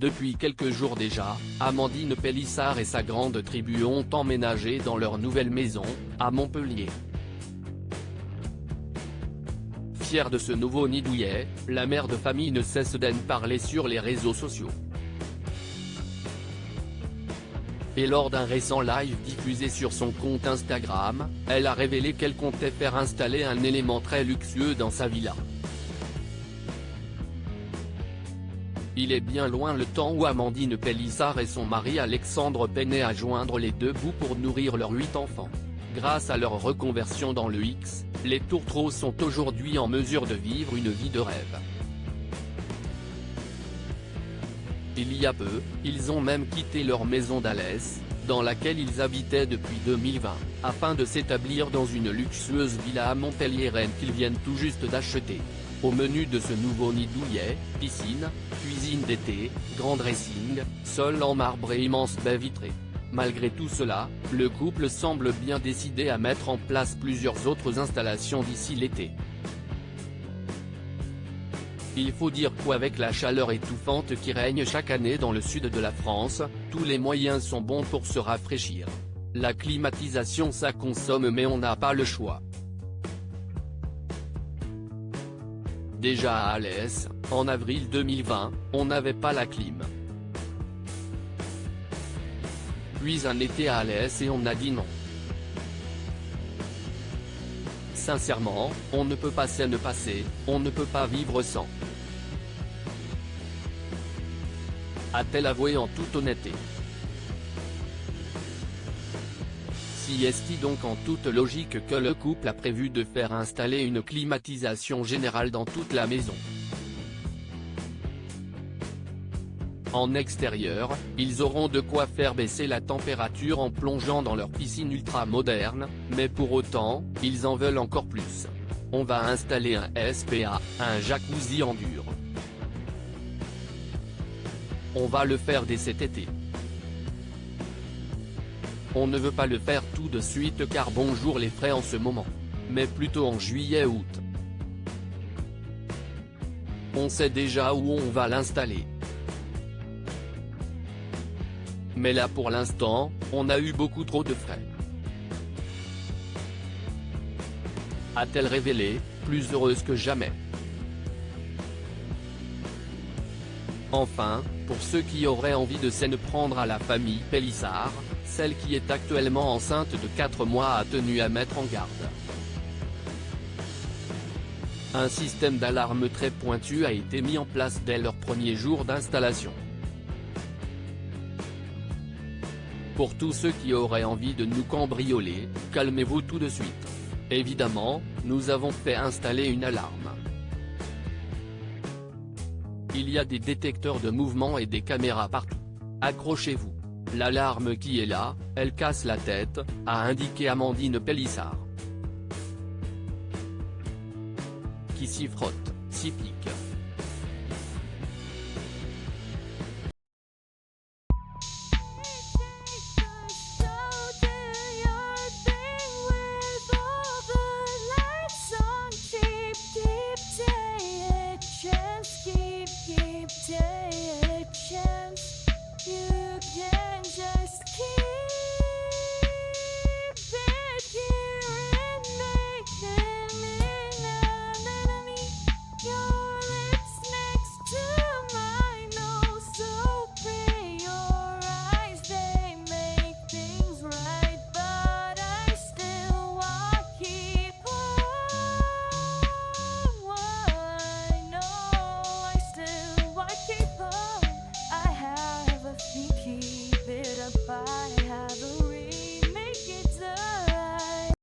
Depuis quelques jours déjà, Amandine Pélissard et sa grande tribu ont emménagé dans leur nouvelle maison, à Montpellier. Fière de ce nouveau nid douillet, la mère de famille ne cesse d'en parler sur les réseaux sociaux. Et lors d'un récent live diffusé sur son compte Instagram, elle a révélé qu'elle comptait faire installer un élément très luxueux dans sa villa. Il est bien loin le temps où Amandine Pélissard et son mari Alexandre peinaient à joindre les deux bouts pour nourrir leurs 8 enfants. Grâce à leur reconversion dans le X, les tourtereaux sont aujourd'hui en mesure de vivre une vie de rêve. Il y a peu, ils ont même quitté leur maison d'Alès, dans laquelle ils habitaient depuis 2020, afin de s'établir dans une luxueuse villa à Montpellier-Rennes qu'ils viennent tout juste d'acheter. Au menu de ce nouveau nid douillet, piscine, cuisine d'été, grand dressing, sol en marbre et immense baie vitrée. Malgré tout cela, le couple semble bien décidé à mettre en place plusieurs autres installations d'ici l'été. Il faut dire qu'avec la chaleur étouffante qui règne chaque année dans le sud de la France, tous les moyens sont bons pour se rafraîchir. La climatisation ça consomme mais on n'a pas le choix. Déjà à Alès, en avril 2020, on n'avait pas la clim. Puis un été à Alès et on a dit non. Sincèrement, on ne peut pas s'en passer, on ne peut pas vivre sans. A-t-elle avoué en toute honnêteté. Si est-il donc en toute logique que le couple a prévu de faire installer une climatisation générale dans toute la maison. En extérieur, ils auront de quoi faire baisser la température en plongeant dans leur piscine ultra moderne, mais pour autant, ils en veulent encore plus. On va installer un SPA, un jacuzzi en dur. On va le faire dès cet été. On ne veut pas le faire tout de suite car bonjour les frais en ce moment. Mais plutôt en juillet-août. On sait déjà où on va l'installer. Mais là pour l'instant, on a eu beaucoup trop de frais. A-t-elle révélé, plus heureuse que jamais. Enfin, pour ceux qui auraient envie de s'en prendre à la famille Pélissard, celle qui est actuellement enceinte de 4 mois a tenu à mettre en garde. Un système d'alarme très pointu a été mis en place dès leur premier jour d'installation. Pour tous ceux qui auraient envie de nous cambrioler, calmez-vous tout de suite. Évidemment, nous avons fait installer une alarme. Il y a des détecteurs de mouvement et des caméras partout. Accrochez-vous. L'alarme qui est là, elle casse la tête, a indiqué Amandine Pélissard. Qui s'y frotte, s'y pique.